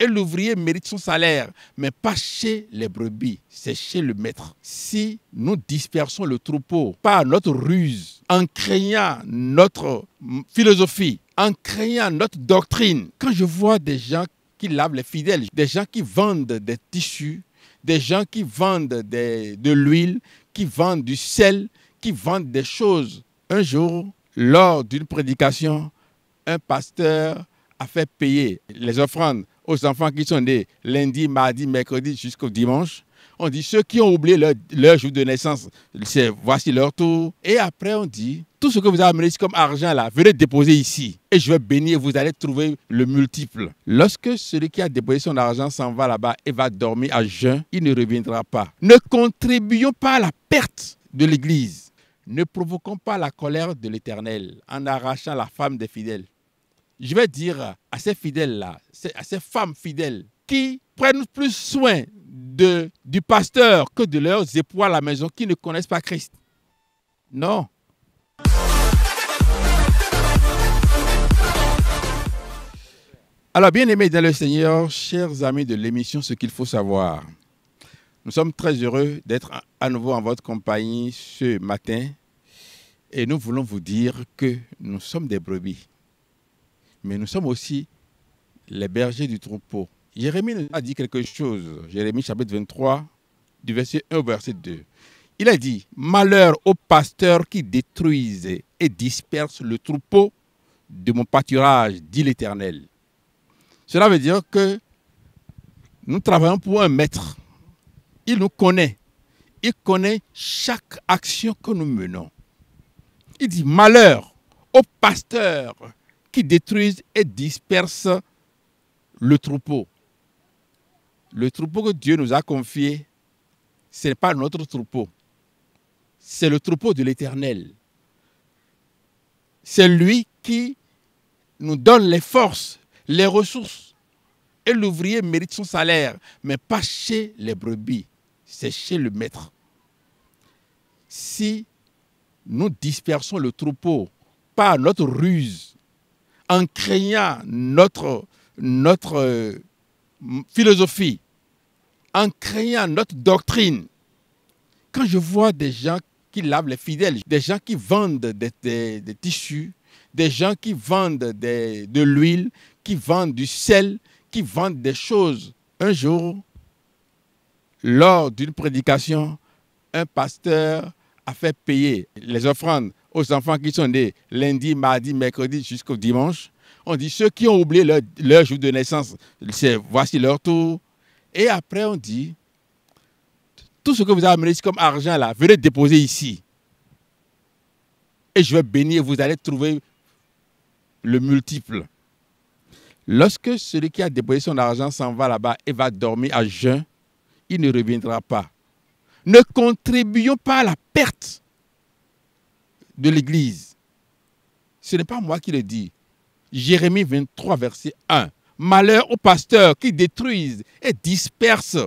et l'ouvrier mérite son salaire, mais pas chez les brebis, c'est chez le maître. Si nous dispersons le troupeau par notre ruse, en craignant notre philosophie, en craignant notre doctrine, quand je vois des gens qui lavent les fidèles, des gens qui vendent des tissus, des gens qui vendent de l'huile, qui vendent du sel, qui vendent des choses. Un jour, lors d'une prédication, un pasteur a fait payer les offrandes aux enfants qui sont nés lundi, mardi, mercredi jusqu'au dimanche. On dit ceux qui ont oublié leur jour de naissance, voici leur tour. Et après on dit, tout ce que vous avez amené ici comme argent là, venez déposer ici. Et je vais bénir, vous allez trouver le multiple. Lorsque celui qui a déposé son argent s'en va là-bas et va dormir à jeun, il ne reviendra pas. Ne contribuons pas à la perte de l'Église. Ne provoquons pas la colère de l'Éternel en arrachant la femme des fidèles. Je vais dire à ces fidèles-là, à ces femmes fidèles qui prennent plus soin du pasteur que de leurs époux à la maison qui ne connaissent pas Christ. Non. Alors, bien-aimés dans le Seigneur, chers amis de l'émission Ce qu'il faut savoir, nous sommes très heureux d'être à nouveau en votre compagnie ce matin et nous voulons vous dire que nous sommes des brebis. Mais nous sommes aussi les bergers du troupeau. Jérémie nous a dit quelque chose. Jérémie chapitre 23, du verset 1 au verset 2. Il a dit, « Malheur aux pasteurs qui détruisent et dispersent le troupeau de mon pâturage, dit l'Éternel. » Cela veut dire que nous travaillons pour un maître. Il nous connaît. Il connaît chaque action que nous menons. Il dit, « Malheur aux pasteurs qui détruisent et dispersent le troupeau. » Le troupeau que Dieu nous a confié, ce n'est pas notre troupeau. C'est le troupeau de l'Éternel. C'est lui qui nous donne les forces, les ressources. Et l'ouvrier mérite son salaire, mais pas chez les brebis, c'est chez le maître. Si nous dispersons le troupeau par notre ruse, en craignant notre philosophie, en craignant notre doctrine, quand je vois des gens qui lavent les fidèles, des gens qui vendent des tissus, des gens qui vendent de l'huile, qui vendent du sel, qui vendent des choses. Un jour, lors d'une prédication, un pasteur a fait payer les offrandes aux enfants qui sont nés lundi, mardi, mercredi jusqu'au dimanche. On dit ceux qui ont oublié leur jour de naissance, voici leur tour. Et après on dit, tout ce que vous avez amené ici comme argent là, venez déposer ici. Et je vais bénir, vous allez trouver le multiple. Lorsque celui qui a déposé son argent s'en va là-bas et va dormir à jeun, il ne reviendra pas. Ne contribuons pas à la perte de l'Église. Ce n'est pas moi qui le dis. Jérémie 23, verset 1. Malheur aux pasteurs qui détruisent et dispersent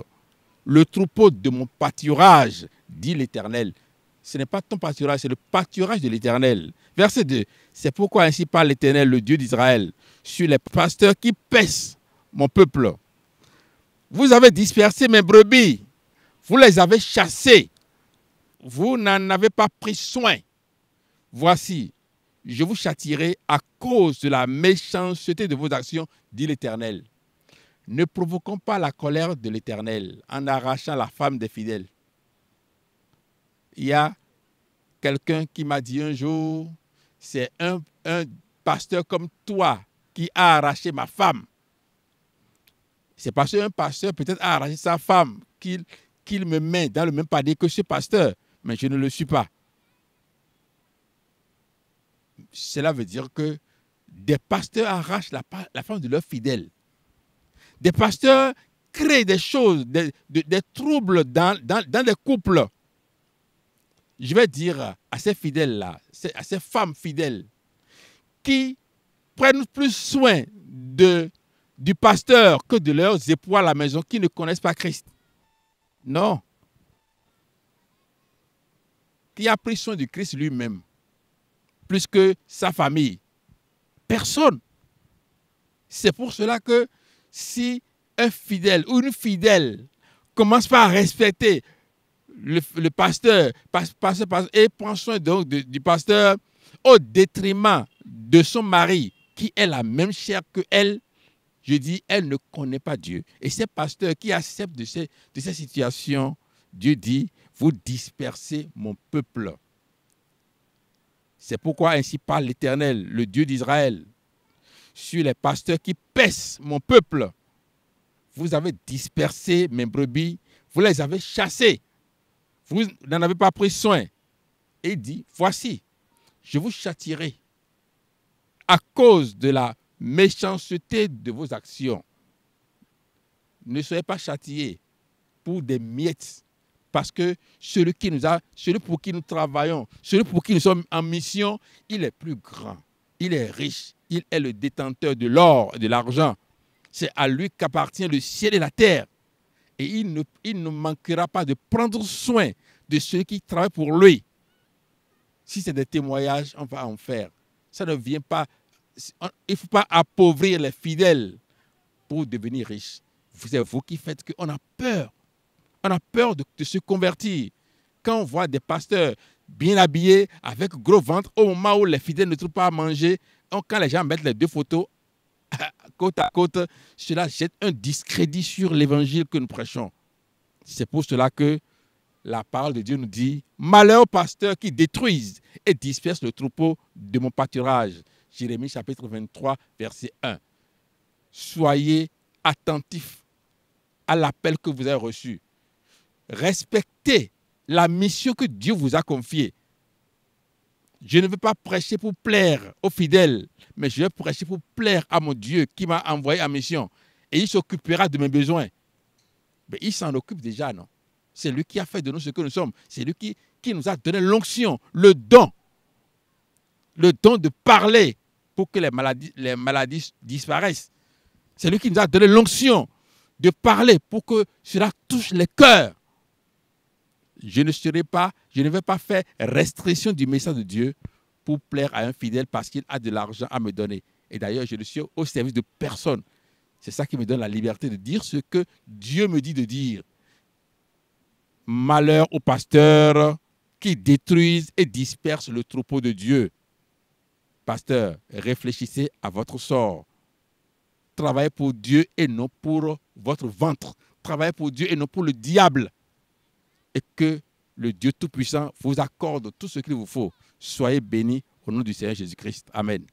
le troupeau de mon pâturage, dit l'Éternel. Ce n'est pas ton pâturage, c'est le pâturage de l'Éternel. Verset 2. C'est pourquoi ainsi parle l'Éternel, le Dieu d'Israël, sur les pasteurs qui paissent mon peuple. Vous avez dispersé mes brebis, vous les avez chassées, vous n'en avez pas pris soin. Voici, je vous châtierai à cause de la méchanceté de vos actions, dit l'Éternel. Ne provoquons pas la colère de l'Éternel en arrachant la femme des fidèles. Il y a quelqu'un qui m'a dit un jour, c'est un pasteur comme toi qui a arraché ma femme. C'est parce qu'un pasteur peut-être a arraché sa femme qu'il me met dans le même panier que ce pasteur, mais je ne le suis pas. Cela veut dire que des pasteurs arrachent la femme de leurs fidèles. Des pasteurs créent des choses, des troubles dans des couples. Je vais dire à ces fidèles-là, à ces femmes fidèles, qui prennent plus soin du pasteur que de leurs époux à la maison qui ne connaissent pas Christ. Non. Qui a pris soin du Christ lui-même, plus que sa famille? Personne. C'est pour cela que si un fidèle ou une fidèle commence par respecter le pasteur, et prend soin donc du pasteur au détriment de son mari, qui est la même chair que elle, je dis, elle ne connaît pas Dieu. Et ces pasteurs qui acceptent de ces situations, Dieu dit, vous dispersez mon peuple. C'est pourquoi ainsi parle l'Éternel, le Dieu d'Israël, sur les pasteurs qui paissent mon peuple. Vous avez dispersé mes brebis, vous les avez chassés. Vous n'en avez pas pris soin. Et il dit, voici, je vous châtierai à cause de la méchanceté de vos actions. Ne soyez pas châtiés pour des miettes, parce que celui pour qui nous travaillons, celui pour qui nous sommes en mission, il est plus grand, il est riche, il est le détenteur de l'or et de l'argent. C'est à lui qu'appartient le ciel et la terre. Et il ne manquera pas de prendre soin de ceux qui travaillent pour lui. Si c'est des témoignages, on va en faire. Ça ne vient pas. Il ne faut pas appauvrir les fidèles pour devenir riches. C'est vous qui faites qu'on a peur. On a peur de se convertir. Quand on voit des pasteurs bien habillés, avec gros ventre, au moment où les fidèles ne trouvent pas à manger, quand les gens mettent les deux photos côte à côte, cela jette un discrédit sur l'évangile que nous prêchons. C'est pour cela que la parole de Dieu nous dit « Malheur aux pasteurs qui détruisent et dispersent le troupeau de mon pâturage ». Jérémie chapitre 23, verset 1. Soyez attentifs à l'appel que vous avez reçu. Respectez la mission que Dieu vous a confiée. Je ne veux pas prêcher pour plaire aux fidèles, mais je vais prêcher pour plaire à mon Dieu qui m'a envoyé en mission. Et il s'occupera de mes besoins. Mais il s'en occupe déjà, non? C'est lui qui a fait de nous ce que nous sommes. C'est lui qui nous a donné l'onction, le don de parler pour que les maladies disparaissent. C'est lui qui nous a donné l'onction de parler pour que cela touche les cœurs. Je ne vais pas faire restriction du message de Dieu pour plaire à un fidèle parce qu'il a de l'argent à me donner. Et d'ailleurs, je ne suis au service de personne. C'est ça qui me donne la liberté de dire ce que Dieu me dit de dire. Malheur aux pasteurs qui détruisent et dispersent le troupeau de Dieu. Pasteurs, réfléchissez à votre sort. Travaillez pour Dieu et non pour votre ventre. Travaillez pour Dieu et non pour le diable. Et que le Dieu Tout-Puissant vous accorde tout ce qu'il vous faut. Soyez bénis au nom du Seigneur Jésus-Christ. Amen.